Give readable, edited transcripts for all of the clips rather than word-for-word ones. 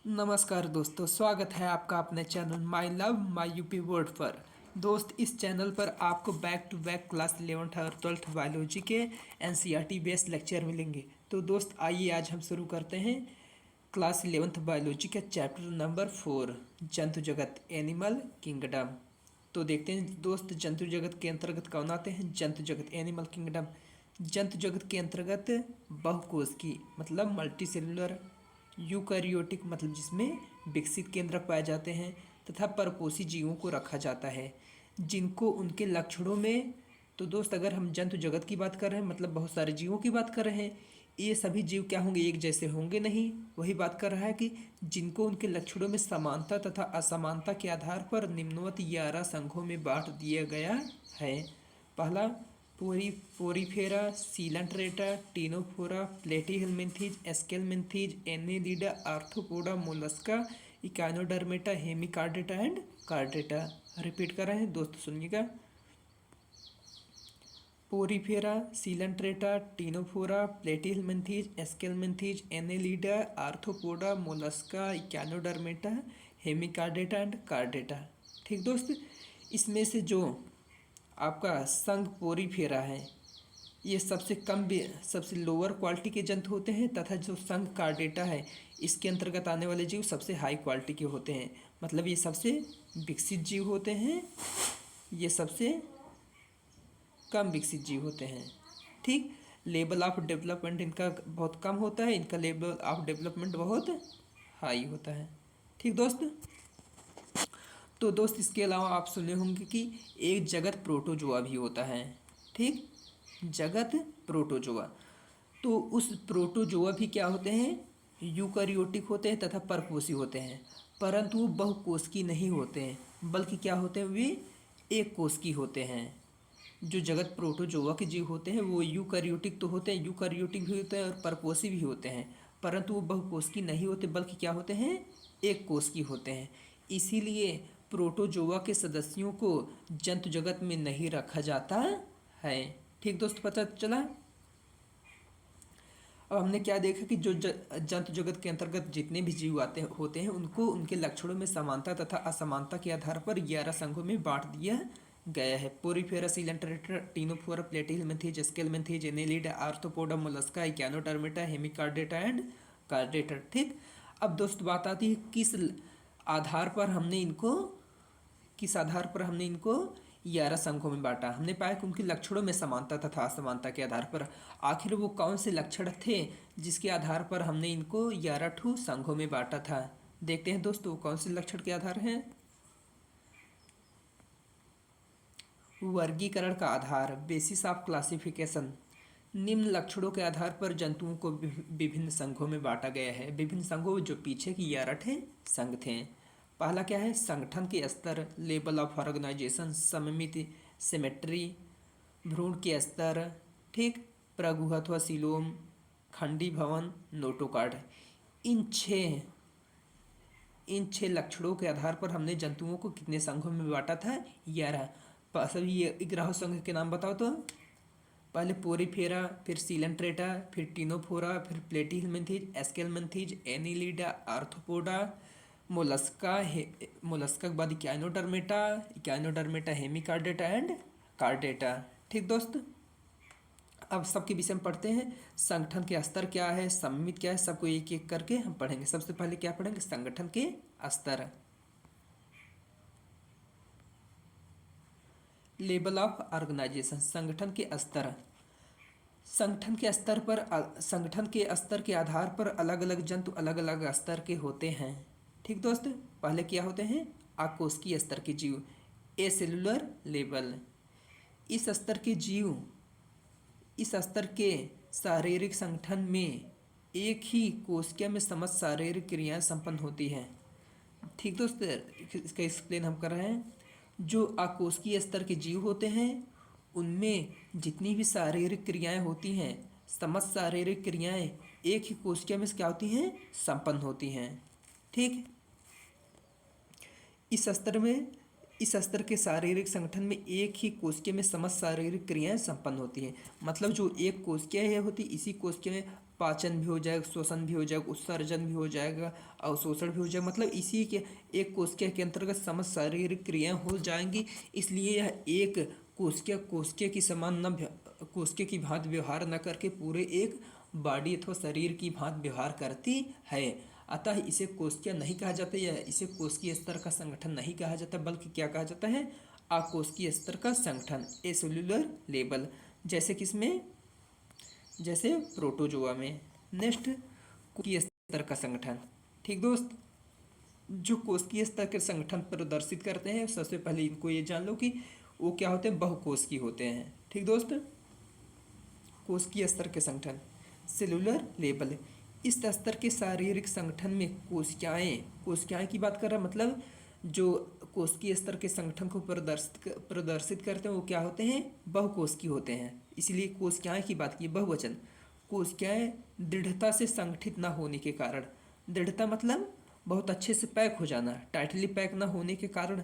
नमस्कार दोस्तों, स्वागत है आपका अपने channel my love my UP word पर। दोस्त, इस चैनल पर आपको back to back class 11th और 12th बायोलॉजी के एनसीईआरटी बेस्ड लेक्चर मिलेंगे। तो दोस्त आइए आज हम शुरू करते हैं क्लास 11th बायोलॉजी का चैप्टर नंबर 4, जंतु जगत, एनिमल किंगडम। तो देखते हैं दोस्त, जंतु जगत के अंतर्गत कौन आते हैं। जंतु जगत, एनिमल किंगडम। जंतु जगत के अंतर्गत बहुकोशिकी मतलब मल्टी सेलुलर, यूकैरियोटिक मतलब जिसमें विकसित केंद्रक पाए जाते हैं, तथा परपोषी जीवों को रखा जाता है जिनको उनके लक्षणों में। तो दोस्त, अगर हम जंतु जगत की बात कर रहे हैं मतलब बहुत सारे जीवों की बात कर रहे हैं, ये सभी जीव क्या होंगे, एक जैसे होंगे नहीं। वही बात कर रहा है कि जिनको उनके लक्षणों में समानता तथा असमानता के आधार पर निम्नवत 11 संघों में बांट दिया गया है। पहला, porifera, coelenterata, ctenophora, platyhelminthes, aschelminthes, annelida, arthropoda, mollusca, echinodermata, hemichordata and chordata. Repeat कर रहे हैं दोस्त, सुनिएगा। Porifera, coelenterata, ctenophora, platyhelminthes, aschelminthes, annelida, arthropoda, mollusca, echinodermata, hemichordata and chordata. ठीक दोस्त, इसमें से जो आपका संघ पोरीफेरा है, ये सबसे लोअर क्वालिटी के जंतु होते हैं, तथा जो संघ कार्डेटा है, इसके अंतर्गत आने वाले जीव सबसे हाई क्वालिटी के होते हैं। मतलब ये सबसे विकसित जीव होते हैं, ये सबसे कम विकसित जीव होते हैं। ठीक, लेवल ऑफ डेवलपमेंट इनका बहुत कम होता है, इनका लेवल ऑफ डेवलपमेंट बहुत हाई होता है। ठीक दोस्त, तो दोस्त इसके अलावा आप सुने होंगे कि एक जगत प्रोटोजोआ भी होता है। ठीक, जगत प्रोटोजोआ। तो उस प्रोटोजोआ भी क्या होते हैं, यूकैरियोटिक होते हैं तथा परपोषी होते हैं, परंतु वो बहुकोशिकीय नहीं होते हैं, बल्कि क्या होते हैं, वे एक कोशिकीय होते हैं। जो जगत प्रोटोजोआ के जीव होते हैं वो यूकैरियोटिक तो होते हैं, यूकैरियोटिक भी होते हैं और परपोषी भी होते हैं, परंतु वो बहुकोशिकीय नहीं होते, बल्कि क्या होते हैं, एक कोशिकीय होते हैं। इसीलिए प्रोटोजोआ के सदस्यों को जंतु जगत में नहीं रखा जाता है। ठीक दोस्त, पता चला। अब हमने क्या देखा कि जो जंतु जगत के अंतर्गत जितने भी जीव आते होते हैं, उनको उनके लक्षणों में समानता तथा असमानता के आधार पर 11 संघों में बांट दिया गया है। Porifera, coelenterata, ctenophora, platyhelminthes, aschelminthes, annelida, arthropoda, mollusca, echinodermata, hemichordata and chordata. ठीक, अब दोस्त बात आती है किस आधार पर हमने इनको 11 संघों में बांटा। हमने पाया कि उनके लक्षणों में समानता तथा असमानता के आधार पर। आखिर वो कौन से लक्षण थे जिसके आधार पर हमने इनको 11 संघों में बांटा था। देखते हैं दोस्तों, कौन से लक्षण के आधार हैं। वर्गीकरण का आधार, बेसिस ऑफ क्लासिफिकेशन। निम्न लक्षणों के आधार पर जंतुओं को विभिन्न संघों में बांटा गया है। विभिन्न संघों जो पीछे की 11 संघ थे। पहला क्या है, संगठन के स्तर, लेवल ऑफ ऑर्गेनाइजेशन, सममिति, सिमेट्री, भ्रूण के स्तर। ठीक, प्रगुह अथवा सीलोम, खंडी भवन, नोटोकार्ड। इन छह लक्षणों के आधार पर हमने जंतुओं को कितने संघों में बांटा था, 11। सभी ये 11 संघ के नाम बताओ तो। पहले पोरीफेरा, फिर सीलंट्रेटा, फिर टीनोफोरा, फिर प्लेटीहेल्मिन्थीज, एस्केलमिन्थीज, एनीलिडा, आर्थ्रोपोडा, मोलस्का के बाद इक्यानोडर्मेटा, हेमिकार्डेटा एंड कार्डेटा। ठीक दोस्त, अब सबके विषय में पढ़ते हैं। संगठन के स्तर क्या है, सम्मित क्या है, सबको एक एक करके हम पढ़ेंगे। सबसे पहले क्या पढ़ेंगे, संगठन के स्तर। लेवल ऑफ ऑर्गेनाइजेशन, संगठन के स्तर। संगठन के स्तर के आधार पर अलग अलग जंतु अलग अलग स्तर के होते हैं। ठीक दोस्त, पहले क्या होते हैं, आकोशिकीय स्तर के जीव, ए सेलुलर लेवल। इस स्तर के शारीरिक संगठन में एक ही कोशिका में समस्त शारीरिक क्रियाएं संपन्न होती हैं। ठीक दोस्त, इसका एक्सप्लेन हम कर रहे हैं। जो आकोशिकीय स्तर के जीव होते हैं उनमें जितनी भी शारीरिक क्रियाएं होती हैं, समस्त शारीरिक क्रियाएं एक ही कोशिका में क्या होती हैं, संपन्न होती हैं। ठीक, इस स्तर के शारीरिक संगठन में एक ही कोशिका में समस्त शारीरिक क्रियाएं संपन्न होती हैं। मतलब जो एक कोशिका है होती, इसी कोशिका में पाचन भी हो जाएगा, श्वसन भी हो जाएगा, उत्सर्जन भी हो जाएगा, अवशोषण भी हो जाएगा। मतलब इसी के एक कोशिका के अंतर्गत समस्त शारीरिक क्रियाएं हो जाएंगी। इसलिए यह एक कोशिका की समान न कोशिका की भांति व्यवहार न करके पूरे एक बॉडी अथवा शरीर की भांति व्यवहार करती है। अतः इसे कोशिका नहीं कहा जाता, या इसे कोशिकीय स्तर का संगठन नहीं कहा जाता, बल्कि क्या कहा जाता है, अकोशिकीय स्तर का संगठन, ए सेल्यूलर लेवल। जैसे किसमें, जैसे प्रोटोजोआ में। नेक्स्ट, कोशिकीय स्तर का संगठन। ठीक दोस्त, जो कोशिकीय स्तर के संगठन प्रदर्शित करते हैं, सबसे पहले इनको ये जान लो कि वो क्या होते हैं, बहुकोशिकीय होते हैं। ठीक दोस्त, कोशिकीय स्तर के संगठन, सेलुलर लेवल। इस स्तर के शारीरिक संगठन में कोशिकाएं की बात कर रहा, मतलब जो कोशिकीय स्तर के संगठन को प्रदर्शित करते हैं वो क्या होते हैं, बहुकोशिकीय होते हैं। इसलिए कोशिकाएं की बात की, बहुवचन। कोशिकाएं दृढ़ता से संगठित न होने के कारण, दृढ़ता मतलब बहुत अच्छे से पैक हो जाना, टाइटली पैक न होने के कारण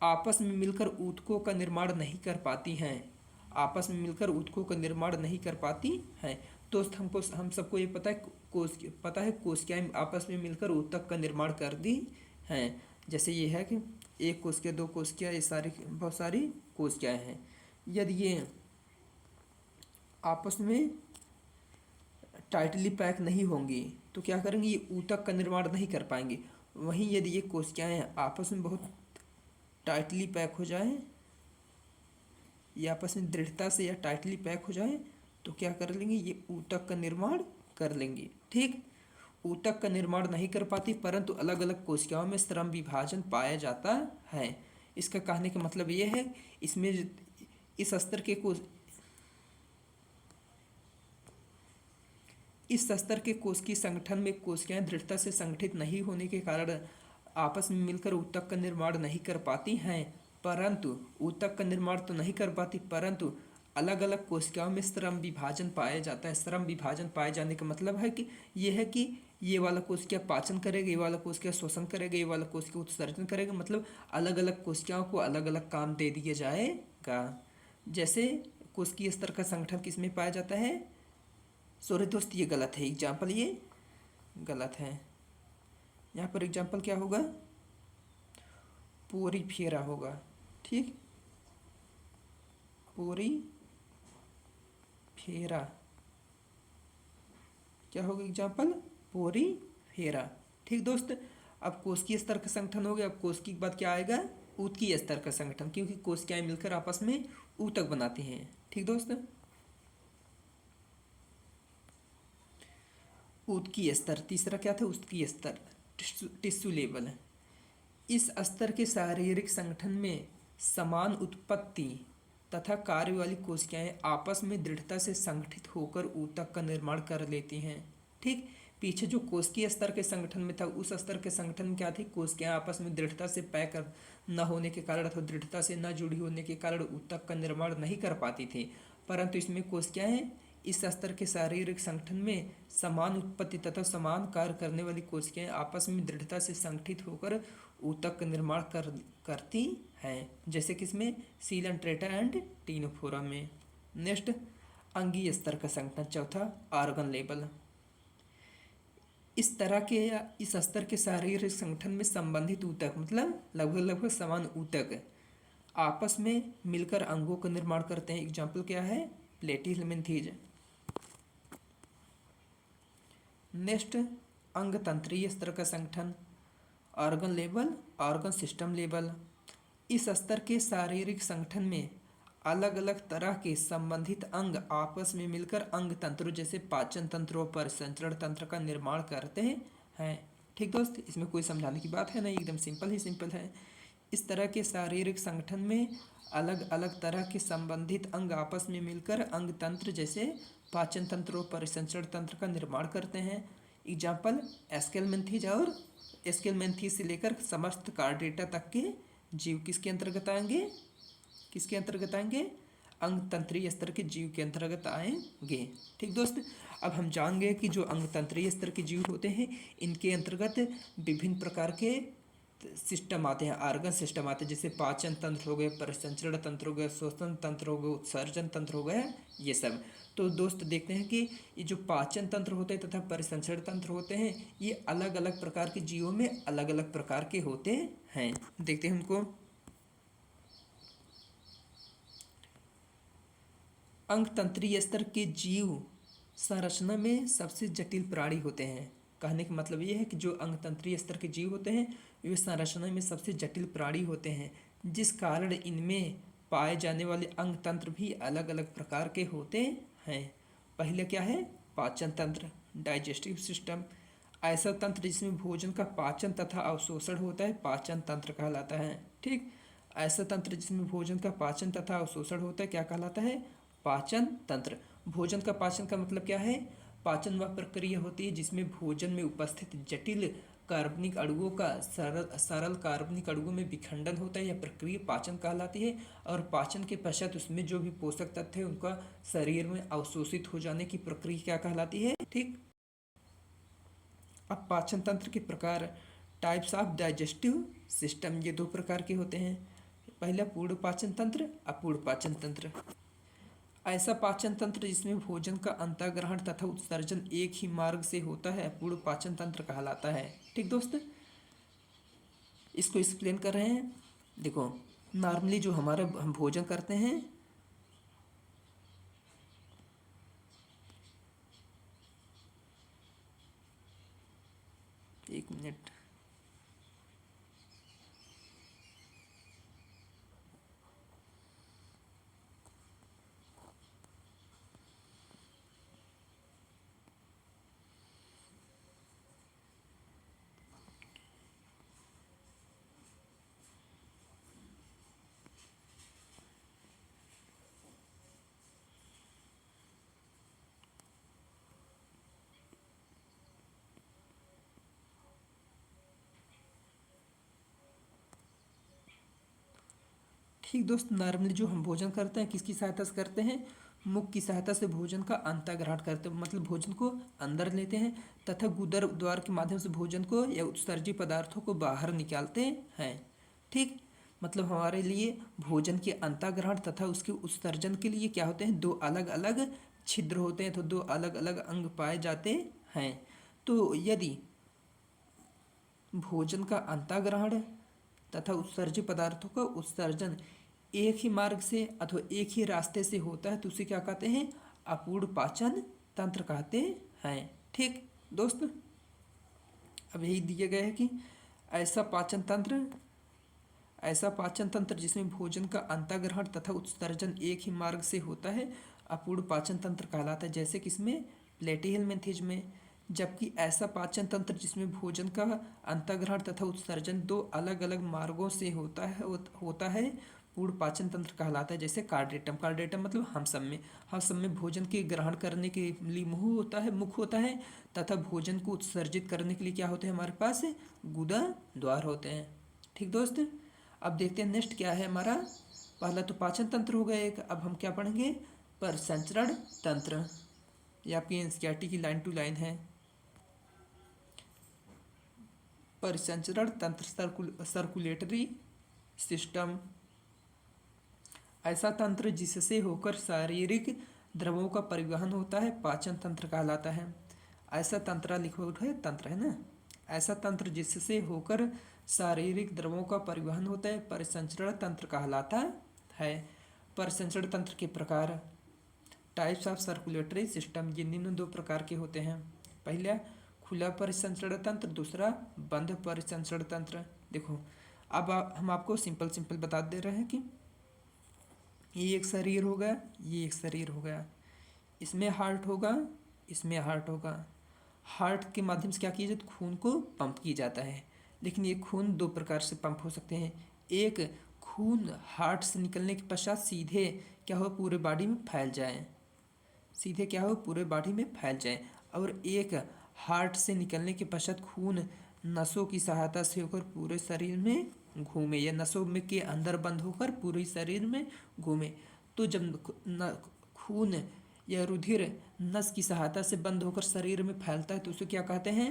आपस में मिलकर ऊतकों का निर्माण नहीं कर पाती हैं, आपस में मिलकर ऊतकों का निर्माण नहीं कर पाती हैं। दोस्त, हम सबको ये पता है कोशिकाएं आपस में मिलकर ऊतक का निर्माण करती हैं। जैसे ये है कि एक कोशिका, दो कोशिका, ये सारी बहुत सारी कोशिकाएं हैं। यदि ये आपस में टाइटली पैक नहीं होंगी तो क्या करेंगे, ये ऊतक का निर्माण नहीं कर पाएंगे। वहीं यदि ये कोशिकाएं आपस में बहुत टाइटली पैक हो जाएं, ये आपस में दृढ़ता से या टाइटली पैक हो जाएं, तो क्या कर लेंगे, ये ऊतक का निर्माण कर लेंगे। ठीक, ऊतक का निर्माण नहीं कर पाती, परंतु अलग अलग कोशिकाओं में श्रम विभाजन पाया जाता है। इसका कहने का मतलब ये है, इसमें इस स्तर के कोशिकीय संगठन में कोशिकाएं दृढ़ता से संगठित नहीं होने के कारण आपस में मिलकर ऊतक का निर्माण नहीं कर पाती हैं, परंतु ऊतक का निर्माण तो नहीं कर पाती, परंतु अलग अलग कोशिकाओं में श्रम विभाजन पाया जाता है। श्रम विभाजन पाए जाने का मतलब है कि ये है कि ये वाला कोशिका पाचन करेगा, ये वाला कोशिका श्वसन करेगा, ये वाला कोशिका उत्सर्जन करेगा, मतलब अलग अलग कोशिकाओं को अलग अलग काम दे दिया जाएगा। जैसे कोशिकीय स्तर का संगठन किसमें पाया जाता है, सॉरी दोस्त ये गलत है, एग्जाम्पल ये गलत है। यहाँ पर एग्जाम्पल क्या होगा, पोरीफेरा होगा। ठीक, पोरीफेरा क्या होगा, एग्जाम्पल पोरीफेरा। ठीक दोस्त, अब कोशिकीय स्तर का संगठन हो गया। अब कोशिकी के बाद क्या आएगा, ऊतकीय स्तर का संगठन, क्योंकि कोशिकाएं मिलकर आपस में ऊतक बनाती हैं। ठीक दोस्त, ऊतकीय स्तर। तीसरा क्या था, ऊतकीय स्तर, टिश्यू लेवल। इस स्तर के शारीरिक संगठन में समान उत्पत्ति तथा कार्य वाली कोशिकाएं आपस में दृढ़ता से संगठित होकर ऊतक का निर्माण कर लेती हैं। ठीक, पीछे जो कोशिकीय स्तर के संगठन में था, उस स्तर के संगठन में क्या थी, कोशिकाएं आपस में दृढ़ता से पैक न होने के कारण अथवा दृढ़ता से न जुड़ी होने के कारण ऊतक का निर्माण नहीं कर पाती थी, परंतु इसमें कोशिकाएं इस स्तर के शारीरिक संगठन में समान उत्पत्ति तथा समान कार्य करने वाली कोशिकाएं आपस में दृढ़ता से संगठित होकर ऊतक का निर्माण करती हैं। जैसे किसमें, सीलंट्रेटा एंड टीनोफोरा में। नेक्स्ट, अंगीय स्तर का संगठन, चौथा ऑर्गन लेवल। इस स्तर के शारीरिक संगठन में संबंधित ऊतक, मतलब लगभग समान ऊतक आपस में मिलकर अंगों का निर्माण करते हैं। एग्जाम्पल क्या है, प्लेटिहेल्मिन्थेज। नेक्स्ट, अंग तंत्रीय स्तर का संगठन, organ level, organ system level. इस स्तर के शारीरिक संगठन में अलग अलग तरह के संबंधित अंग आपस में मिलकर अंग तंत्रों जैसे पाचन तंत्र और परिसंचरण तंत्र का निर्माण करते हैं। ठीक दोस्त, इसमें कोई समझाने की बात है नहीं, एकदम सिंपल है। इस तरह के शारीरिक संगठन में अलग अलग तरह के संबंधित अंग आपस में मिलकर अंग तंत्र जैसे पाचन तंत्र और परिसंचरण तंत्र का निर्माण करते हैं। एग्जाम्पल, एस्केलमेंथीज और एस्केलमेंथीज से लेकर समस्त कार्डेटा तक के जीव किसके अंतर्गत आएंगे, अंग तंत्रीय स्तर के जीव के अंतर्गत आएंगे। ठीक दोस्त, अब हम जान गए कि जो अंग तंत्रीय स्तर के जीव होते हैं, इनके अंतर्गत विभिन्न प्रकार के सिस्टम आते हैं, ऑर्गन सिस्टम आते हैं, जैसे पाचन तंत्र हो गए, परिसंचरण तंत्र हो गया, श्वसन तंत्र हो गया, उत्सर्जन तंत्र हो गया, ये सब। तो दोस्त देखते हैं कि ये जो पाचन तंत्र होते हैं तथा परिसंचरण तंत्र होते हैं, ये अलग अलग प्रकार के जीवों में अलग अलग प्रकार के होते हैं। देखते हैं उनको। अंग तंत्रीय स्तर के जीव संरचना में सबसे जटिल प्राणी होते हैं। कहने का मतलब ये है कि जो अंग तंत्रीय स्तर के जीव होते हैं वे संरचना में सबसे जटिल प्राणी होते हैं, जिस कारण इनमें पाए जाने वाले अंग तंत्र भी अलग अलग प्रकार के होते हैं। पहले क्या है? पाचन तंत्र, डाइजेस्टिव सिस्टम। ऐसा तंत्र जिसमें भोजन का पाचन तथा अवशोषण होता है पाचन तंत्र कहलाता है। ठीक, ऐसा तंत्र जिसमें भोजन का पाचन तथा अवशोषण होता है क्या कहलाता है? पाचन तंत्र। भोजन का पाचन का मतलब क्या है? पाचन वह प्रक्रिया होती है जिसमें भोजन में उपस्थित जटिल कार्बनिक अणुओं का सरल कार्बनिक अणुओं में विखंडन होता है। यह प्रक्रिया पाचन कहलाती है। और पाचन के पश्चात उसमें जो भी पोषक तत्व है उनका शरीर में अवशोषित हो जाने की प्रक्रिया क्या कहलाती है? ठीक। अब पाचन तंत्र के प्रकार, टाइप्स ऑफ डाइजेस्टिव सिस्टम, ये दो प्रकार के होते हैं। पहला पूर्ण पाचन तंत्र, अपूर्ण पाचन तंत्र। ऐसा पाचन तंत्र जिसमें भोजन का अंतःग्रहण तथा उत्सर्जन एक ही मार्ग से होता है पूर्ण पाचन तंत्र कहलाता है। ठीक दोस्त, इसको एक्सप्लेन कर रहे हैं। देखो, नॉर्मली जो हमारा हम भोजन करते हैं, एक मिनट, ठीक दोस्त, नॉर्मली जो हम भोजन करते हैं किसकी सहायता से करते हैं? मुख की सहायता से भोजन का अंतःग्रहण करते हैं, मतलब भोजन को अंदर लेते हैं तथा गुदर द्वार के माध्यम से भोजन को या उत्सर्जी पदार्थों को बाहर निकालते हैं। ठीक, मतलब हमारे लिए भोजन के अंतःग्रहण तथा उसके उत्सर्जन के लिए क्या होते हैं? दो अलग अलग छिद्र होते हैं, तो दो अलग अलग अंग पाए जाते हैं। तो यदि भोजन का अंतःग्रहण तथा उत्सर्जित पदार्थों का उत्सर्जन एक ही मार्ग से अथवा एक ही रास्ते से होता है तो उसे क्या कहते हैं? अपूर्ण पाचन तंत्र कहते हैं। ठीक दोस्त, अब यही दिया गया है कि ऐसा पाचन तंत्र जिसमें भोजन का अंतःग्रहण तथा उत्सर्जन एक ही मार्ग से होता है अपूर्ण पाचन तंत्र कहलाता है, जैसे कि इसमें प्लेटिहेल्मिन्थेज में। जबकि ऐसा पाचन तंत्र जिसमें भोजन का अंतःग्रहण तथा उत्सर्जन दो अलग अलग मार्गों से होता है पूर्ण पाचन तंत्र कहलाता है, जैसे कार्डेटम मतलब हम सब में भोजन के ग्रहण करने के लिए मुख होता है तथा भोजन को उत्सर्जित करने के लिए क्या होते हैं हमारे पास? गुदा द्वार होते हैं। ठीक दोस्त, अब देखते हैं नेक्स्ट क्या है हमारा। पहला तो पाचन तंत्र हो गया एक, अब हम क्या पढ़ेंगे? परिसंचरण तंत्र। ये आपकी एनसीईआरटी की लाइन टू लाइन है। परिसंचरण तंत्र, सर्कुलेटरी सिस्टम, ऐसा तंत्र जिससे होकर शारीरिक द्रवों का परिवहन होता है पाचन तंत्र कहलाता है। ऐसा तंत्र लिखो है, तंत्र है ना। ऐसा तंत्र जिससे होकर शारीरिक द्रवों का परिवहन होता है परिसंचरण तंत्र कहलाता है। परिसंचरण तंत्र के प्रकार, टाइप्स ऑफ सर्कुलेटरी सिस्टम, ये निम्न दो प्रकार के होते हैं। पहला खुला परिसंचरण तंत्र, दूसरा बंद परिसंचरण तंत्र। देखो, अब हम आपको सिंपल बता दे रहे हैं कि ये एक शरीर हो गया, ये एक शरीर हो गया, इसमें हार्ट होगा, इसमें हार्ट होगा। हार्ट के माध्यम से क्या किया जाता है? खून को पंप किया जाता है। लेकिन ये खून दो प्रकार से पंप हो सकते हैं। एक, खून हार्ट से निकलने के पश्चात सीधे क्या हो? पूरे बॉडी में फैल जाए, सीधे क्या हो? पूरे बॉडी में फैल जाए। और एक, हार्ट से निकलने के पश्चात खून नसों की सहायता से होकर पूरे शरीर में घूमे, या नसों में के अंदर बंद होकर पूरे शरीर में घूमे। तो जब खून या रुधिर नस की सहायता से बंद होकर शरीर में फैलता है तो उसे क्या कहते हैं?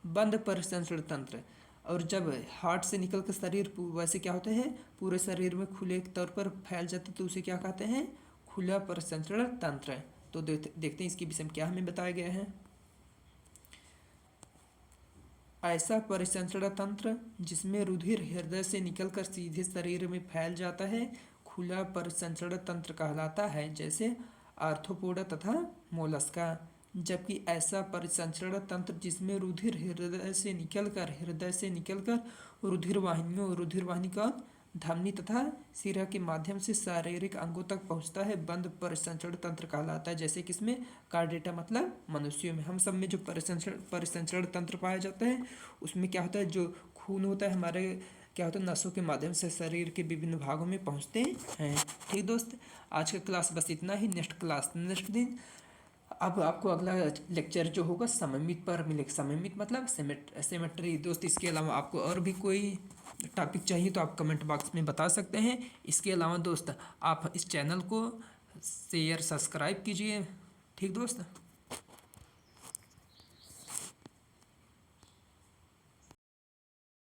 बंद परिसंचरण तंत्र। और जब हार्ट से निकल कर शरीर वैसे क्या होते हैं, पूरे शरीर में खुले तौर पर फैल जाते तो उसे क्या कहते हैं, खुला परिसंचरण तंत्र। तो देखते हैं इसके विषय में क्या हमें बताया गया है। ऐसा परिसंचरण तंत्र जिसमें रुधिर हृदय से निकलकर सीधे शरीर में फैल जाता है खुला परिसंचरण तंत्र कहलाता है, जैसे आर्थ्रोपोडा तथा मोलस्का। जबकि ऐसा परिसंचरण तंत्र जिसमें रुधिर हृदय से निकलकर रुधिर वाहिनी का धमनी तथा सिरा के माध्यम से शारीरिक अंगों तक पहुंचता है बंद परिसंचरण तंत्र कहलाता है, जैसे किसमें, कार्डेटा मतलब मनुष्यों में। हम सब में जो परिसंचरण तंत्र पाया जाता है उसमें क्या होता है, जो खून होता है हमारे क्या होता है नसों के माध्यम से शरीर के विभिन्न भागों में पहुंचते हैं। ठीक दोस्त, आज का क्लास बस इतना ही। नेक्स्ट दिन अब आपको अगला लेक्चर जो होगा सममित पर मिलेगा। सममित मतलब सिमेट्री। दोस्त इसके अलावा आपको और भी कोई टॉपिक चाहिए तो आप कमेंट बॉक्स में बता सकते हैं। इसके अलावा दोस्त आप इस चैनल को शेयर सब्सक्राइब कीजिए। ठीक दोस्त।